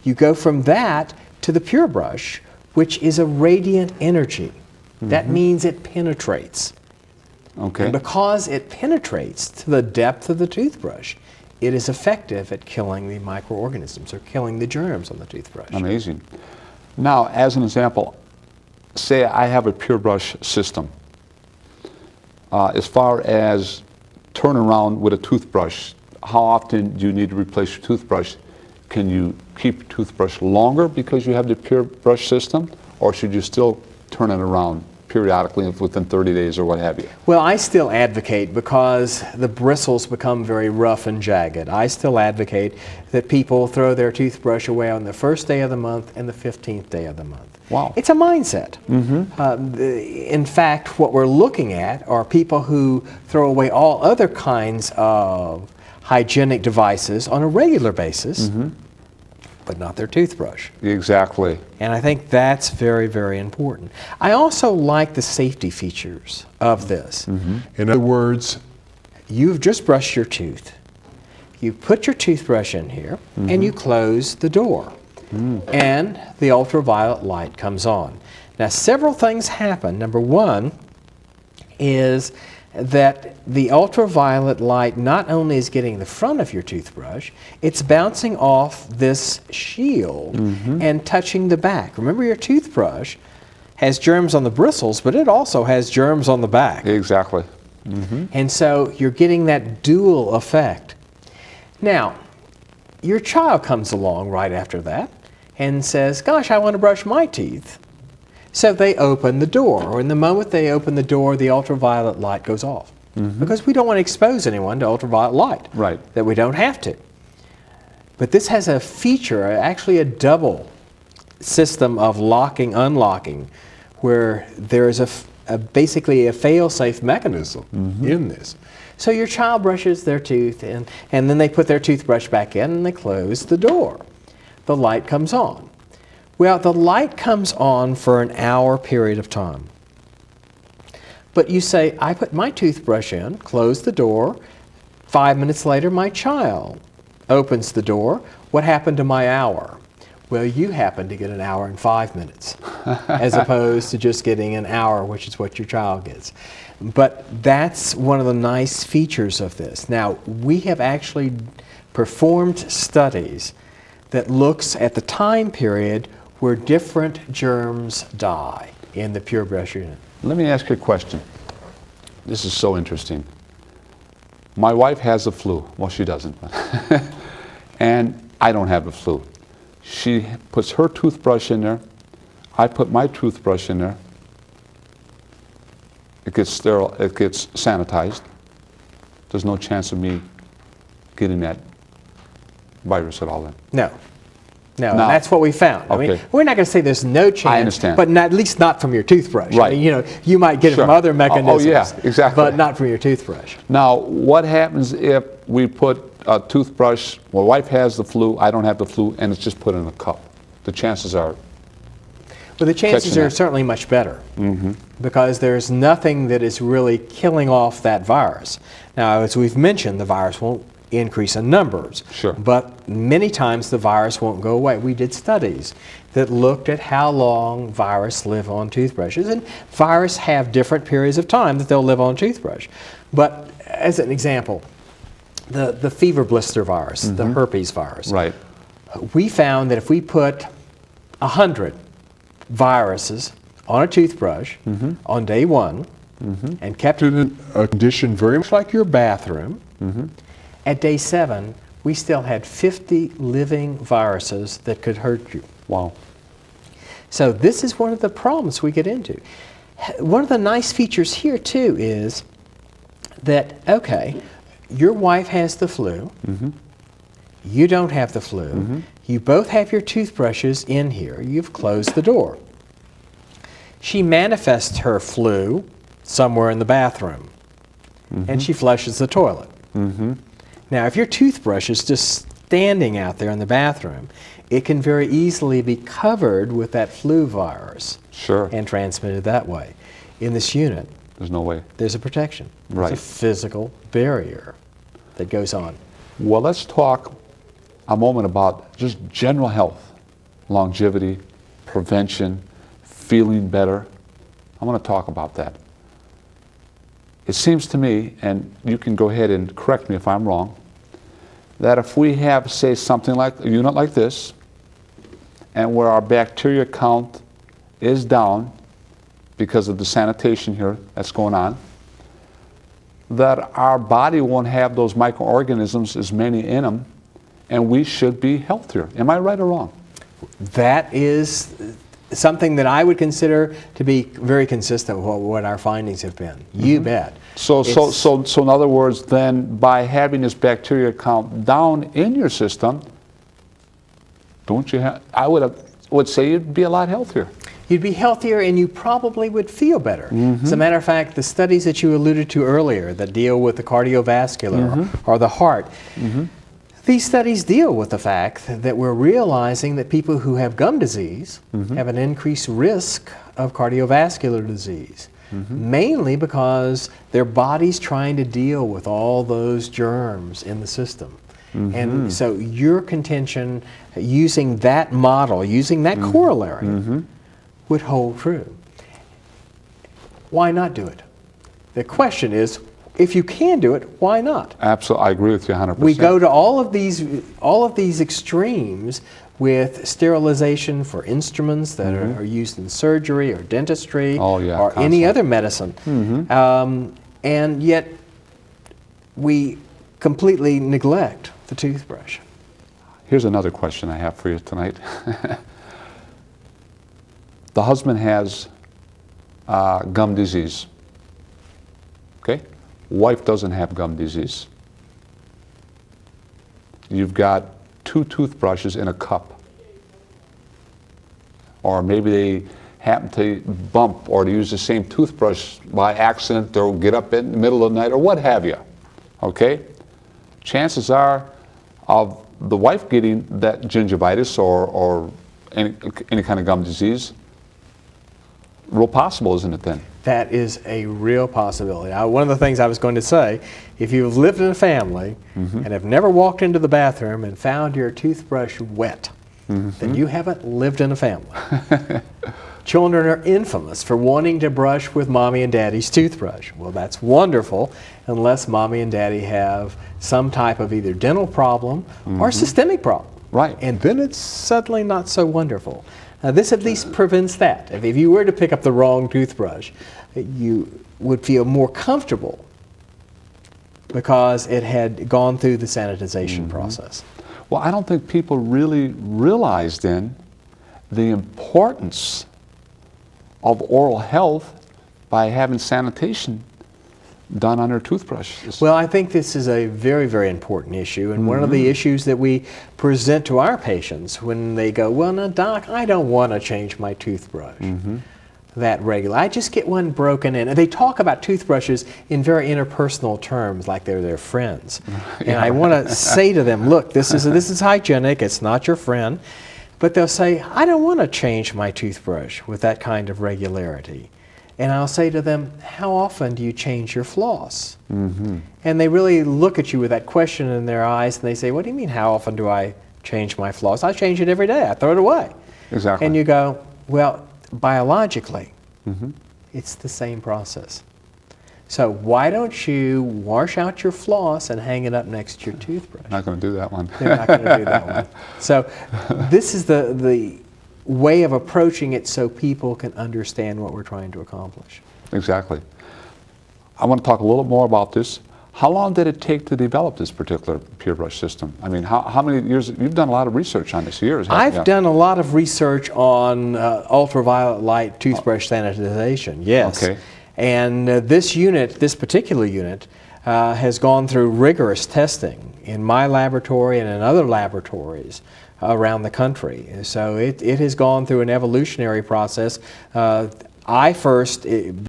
You go from that to the Pure Brush, which is a radiant energy. That means it penetrates. Okay. And because it penetrates to the depth of the toothbrush, it is effective at killing the microorganisms or killing the germs on the toothbrush. Amazing. Now, as an example, say I have a Pure Brush system. As far as turn around with a toothbrush, how often do you need to replace your toothbrush? Can you keep your toothbrush longer because you have the Pure Brush system, or should you still turn it around periodically within 30 days or what have you? Well, I still advocate, because the bristles become very rough and jagged, I still advocate that people throw their toothbrush away on the first day of the month and the 15th day of the month. Wow. It's a mindset. In fact, what we're looking at are people who throw away all other kinds of hygienic devices on a regular basis, but not their toothbrush. Exactly. And I think that's very, very important. I also like the safety features of this. In other words, You've just brushed your tooth. You put your toothbrush in here, and you close the door. And the ultraviolet light comes on. Now, several things happen. Number one is that the ultraviolet light not only is getting the front of your toothbrush, it's bouncing off this shield and touching the back. Remember, your toothbrush has germs on the bristles, but it also has germs on the back. Exactly. And so you're getting that dual effect. Now, your child comes along right after that and says, gosh, I want to brush my teeth. So they open the door, and the moment they open the door, the ultraviolet light goes off. Because we don't want to expose anyone to ultraviolet light. Right. That we don't have to. But this has a feature, actually a double system of locking, unlocking, where there is basically a fail-safe mechanism in this. So your child brushes their tooth, and then they put their toothbrush back in, and they close the door. The light comes on. Well, the light comes on for an hour period of time. But you say, I put my toothbrush in, close the door. 5 minutes later, my child opens the door. What happened to my hour? Well, you happen to get an hour and 5 minutes, as opposed to just getting an hour, which is what your child gets. But that's one of the nice features of this. Now, we have actually performed studies that looks at the time period where different germs die in the Pure Brush unit. Let me ask you a question. This is so interesting. My wife has the flu. Well, she doesn't. And I don't have the flu. She puts her toothbrush in there. I put my toothbrush in there. It gets sterile, it gets sanitized. There's no chance of me getting that virus at all then. No. No, No. and that's what we found. I mean, Okay. we're not going to say there's no chance, I understand. but at least not from your toothbrush. Right. I mean, you might get it from Sure. other mechanisms. Oh, yeah, exactly. But not from your toothbrush. Now, what happens if we put a toothbrush, my wife has the flu, I don't have the flu, and it's just put in a cup? The chances are... But the chances Catching are that. certainly much better, because there's nothing that is really killing off that virus. Now, as we've mentioned, the virus won't increase in numbers. Sure. But many times the virus won't go away. We did studies that looked at how long viruses live on toothbrushes, and viruses have different periods of time that they'll live on toothbrush. But as an example, the fever blister virus, the herpes virus, Right. we found that if we put 100 viruses on a toothbrush on day one and kept it in a condition very much like your bathroom, at day 7, we still had 50 living viruses that could hurt you. Wow. So this is one of the problems we get into. One of the nice features here too is that, okay, your wife has the flu, you don't have the flu, you both have your toothbrushes in here, you've closed the door. She manifests her flu somewhere in the bathroom, and she flushes the toilet. Now, if your toothbrush is just standing out there in the bathroom, it can very easily be covered with that flu virus Sure. and transmitted that way. In this unit, There's no way. there's a protection. Right. There's a physical barrier that goes on. Well, let's talk a moment about just general health. longevity, prevention, feeling better. I want to talk about that. It seems to me, and you can go ahead and correct me if I'm wrong, that if we have, say, something like a unit like this, and where our bacteria count is down because of the sanitation here that's going on, that our body won't have those microorganisms, as many in them, and we should be healthier. Am I right or wrong? That is something that I would consider to be very consistent with what our findings have been. You bet. So in other words, then, by having this bacteria count down in your system, don't you have, I would say you'd be a lot healthier. You'd be healthier and you probably would feel better. As a matter of fact, the studies that you alluded to earlier that deal with the cardiovascular or the heart, these studies deal with the fact that we're realizing that people who have gum disease have an increased risk of cardiovascular disease, mainly because their body's trying to deal with all those germs in the system. And so your contention, using that model, using that corollary, would hold true. Why not do it? The question is, if you can do it, why not? Absolutely, I agree with you 100%. We go to all of these extremes with sterilization for instruments that are used in surgery or dentistry or constantly. any other medicine. And yet we completely neglect the toothbrush. Here's another question I have for you tonight. The husband has gum disease. Okay? Wife doesn't have gum disease. You've got 2 toothbrushes in a cup. Or maybe they happen to bump or to use the same toothbrush by accident or get up in the middle of the night or what have you. Okay? Chances are of the wife getting that gingivitis or any kind of gum disease, real possible, isn't it then? That is a real possibility. One of the things I was going to say, if you've lived in a family and have never walked into the bathroom and found your toothbrush wet, then you haven't lived in a family. Children are infamous for wanting to brush with mommy and daddy's toothbrush. Well, that's wonderful unless mommy and daddy have some type of either dental problem or systemic problem. Right. And then it's suddenly not so wonderful. Now, this at least prevents that. If you were to pick up the wrong toothbrush, you would feel more comfortable because it had gone through the sanitization process. Well, I don't think people really realize then the importance of oral health by having sanitation done on their toothbrush. Well, I think this is a very, very important issue, and one of the issues that we present to our patients when they go, well, no, doc, I don't want to change my toothbrush that regular. I just get one broken in. And they talk about toothbrushes in very interpersonal terms, like they're their friends. And I want to say to them, look, this is hygienic, it's not your friend. But they'll say, I don't want to change my toothbrush with that kind of regularity. And I'll say to them, how often do you change your floss? And they really look at you with that question in their eyes, and they say, what do you mean, how often do I change my floss? I change it every day. I throw it away. Exactly. And you go, well, biologically, it's the same process. So why don't you wash out your floss and hang it up next to your toothbrush? Not going to do that one. They're not going to do that one. So this is the way of approaching it so people can understand what we're trying to accomplish. Exactly. I want to talk a little more about this. How long did it take to develop this particular pure brush system? I mean, how many years? You've done a lot of research on this, years, haven't you? I've done a lot of research on ultraviolet light toothbrush sanitization, yes. Okay. And this particular unit, has gone through rigorous testing in my laboratory and in other laboratories around the country. So it has gone through an evolutionary process. I first